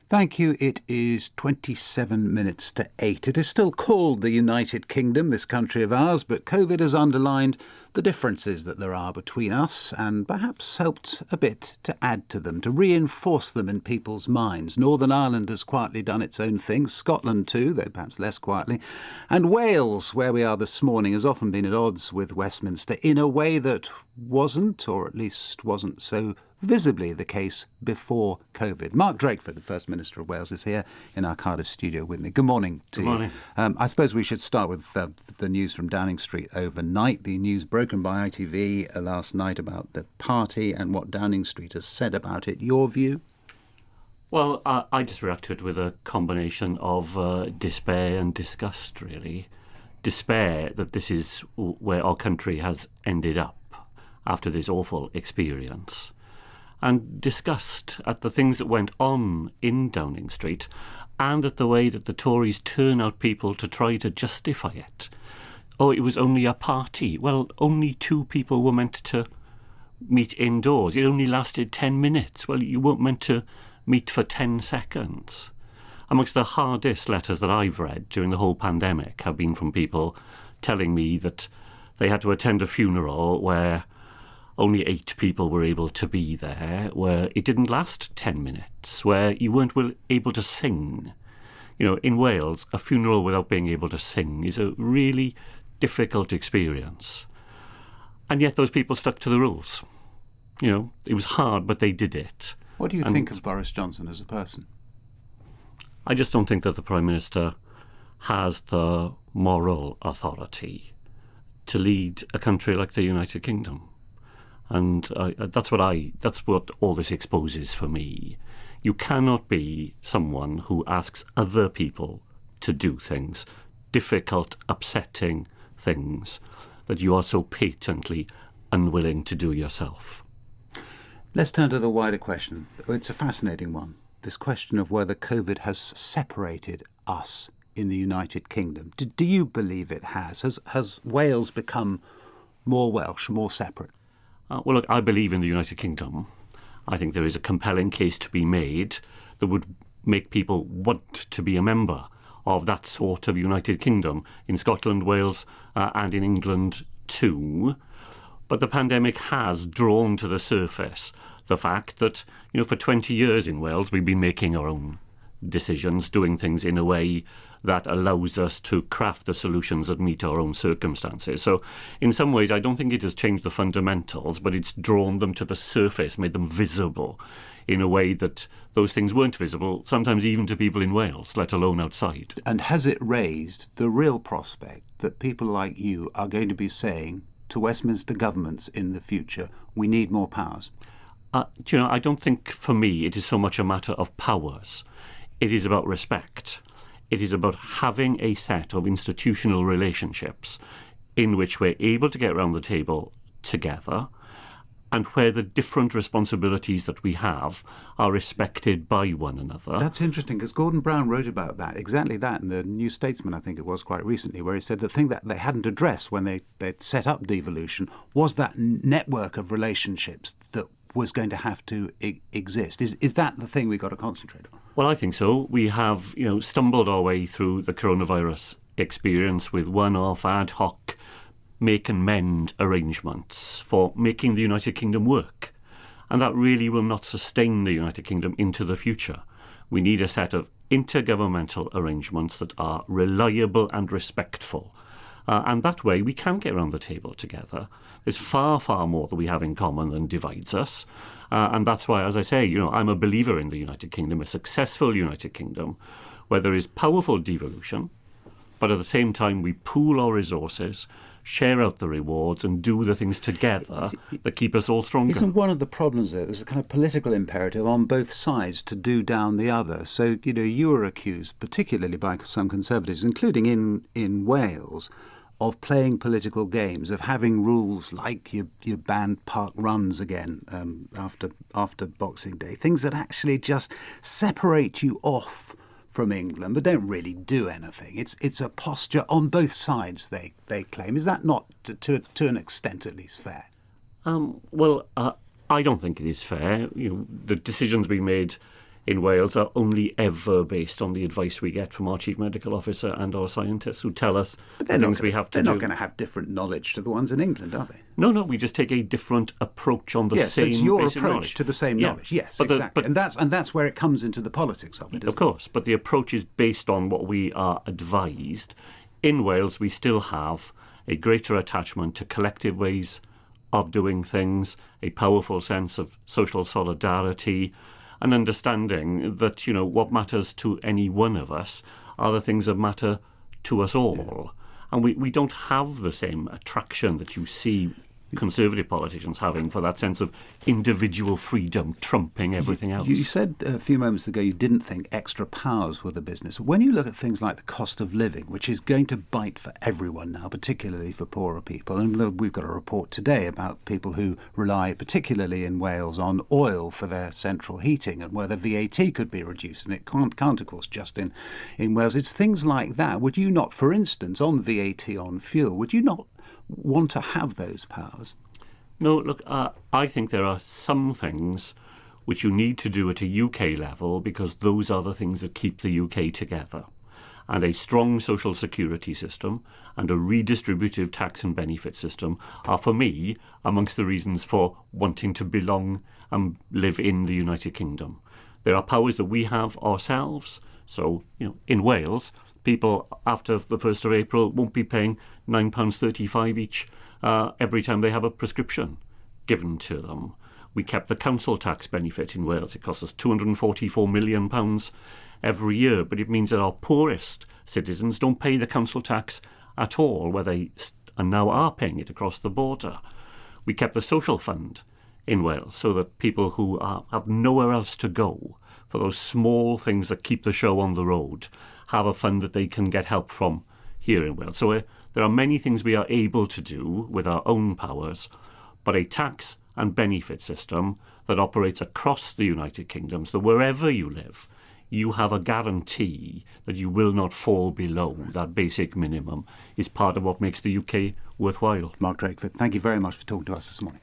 Thank you. It is 27 minutes to 8. It is still called the United Kingdom, this country of ours, but COVID has underlined the differences that there are between us and perhaps helped a bit to add to them, to reinforce them in people's minds. Northern Ireland has quietly done its own thing, Scotland too, though perhaps less quietly, and Wales, where we are this morning, has often been at odds with Westminster in a way that wasn't, or at least wasn't so visibly the case before COVID. Mark Drakeford, the First Minister of Wales, is here in our Cardiff studio with me. Good morning to you. Good morning. I suppose we should start with the news from Downing Street overnight. The news broken by ITV last night about the party and what Downing Street has said about it. Your view? Well, I just reacted with a combination of despair and disgust, really. Despair that this is where our country has ended up after this awful experience. And disgust at the things that went on in Downing Street and at the way that the Tories turn out people to try to justify it. Oh, it was only a party. Well, only 2 people were meant to meet indoors. It only lasted 10 minutes. Well, you weren't meant to meet for 10 seconds. Amongst the hardest letters that I've read during the whole pandemic have been from people telling me that they had to attend a funeral where only 8 people were able to be there, where it didn't last 10 minutes, where you weren't able to sing. You know, in Wales, a funeral without being able to sing is a really difficult experience. And yet those people stuck to the rules. You know, it was hard, but they did it. What do you think of Boris Johnson as a person? I just don't think that the Prime Minister has the moral authority to lead a country like the United Kingdom. And that's what all this exposes for me. You cannot be someone who asks other people to do things, difficult, upsetting things, that you are so patently unwilling to do yourself. Let's turn to the wider question. It's a fascinating one. This question of whether COVID has separated us in the United Kingdom. Do you believe it has? Has Wales become more Welsh, more separate? Well, look, I believe in the United Kingdom. I think there is a compelling case to be made that would make people want to be a member of that sort of United Kingdom in Scotland, Wales, and in England too. But the pandemic has drawn to the surface the fact that, you know, for 20 years in Wales we've been making our own decisions, doing things in a way that allows us to craft the solutions that meet our own circumstances. So in some ways, I don't think it has changed the fundamentals, but it's drawn them to the surface, made them visible in a way that those things weren't visible, sometimes even to people in Wales, let alone outside. And has it raised the real prospect that people like you are going to be saying to Westminster governments in the future, we need more powers? Do you know, I don't think for me it is so much a matter of powers. It is about respect. It is about having a set of institutional relationships in which we're able to get around the table together and where the different responsibilities that we have are respected by one another. That's interesting, because Gordon Brown wrote about that, exactly that, in the New Statesman, I think it was, quite recently, where he said the thing that they hadn't addressed when they'd set up devolution was that network of relationships that was going to have to exist. Is that the thing we've got to concentrate on? Well, I think so. We have, stumbled our way through the coronavirus experience with one-off ad hoc make and mend arrangements for making the United Kingdom work. And that really will not sustain the United Kingdom into the future. We need a set of intergovernmental arrangements that are reliable and respectful. And that way we can get around the table together. There's far, far more that we have in common than divides us. And that's why, as I say, I'm a believer in the United Kingdom, a successful United Kingdom, where there is powerful devolution, but at the same time we pool our resources, share out the rewards and do the things together that keep us all stronger. Isn't one of the problems there, there's a kind of political imperative on both sides to do down the other? So, you were accused, particularly by some Conservatives, including in Wales, of playing political games, of having rules like you banned park runs again after Boxing Day, things that actually just separate you off from England but don't really do anything. It's a posture on both sides, they claim. Is that not, to an extent at least, fair? I don't think it is fair. The decisions we made in Wales are only ever based on the advice we get from our chief medical officer and our scientists who tell us the things we have to do. They're not going to have different knowledge to the ones in England, are they? No, we just take a different approach on the same it's your basic approach knowledge. to the same knowledge. Yes, but exactly. And that's where it comes into the politics of it, isn't Of course, but the approach is based on what we are advised. In Wales, we still have a greater attachment to collective ways of doing things, a powerful sense of social solidarity, an understanding that, what matters to any one of us are the things that matter to us all. And we don't have the same attraction that you see Conservative politicians having for that sense of individual freedom trumping everything else. You said a few moments ago you didn't think extra powers were the business. When you look at things like the cost of living, which is going to bite for everyone now, particularly for poorer people, and we've got a report today about people who rely, particularly in Wales, on oil for their central heating and where the VAT could be reduced, and it can't of course, just in Wales. It's things like that. Would you not, for instance, on VAT on fuel, would you not want to have those powers? No, look, I think there are some things which you need to do at a UK level because those are the things that keep the UK together. And a strong social security system and a redistributive tax and benefit system are, for me, amongst the reasons for wanting to belong and live in the United Kingdom. There are powers that we have ourselves. So, in Wales, people after the 1st of April won't be paying £9.35 each every time they have a prescription given to them. We kept the council tax benefit in Wales. It costs us £244 million every year, but it means that our poorest citizens don't pay the council tax at all, where they now are paying it across the border. We kept the social fund in Wales so that people who have nowhere else to go for those small things that keep the show on the road have a fund that they can get help from here in Wales. So there are many things we are able to do with our own powers, but a tax and benefit system that operates across the United Kingdom, so wherever you live, you have a guarantee that you will not fall below that basic minimum, is part of what makes the UK worthwhile. Mark Drakeford, thank you very much for talking to us this morning.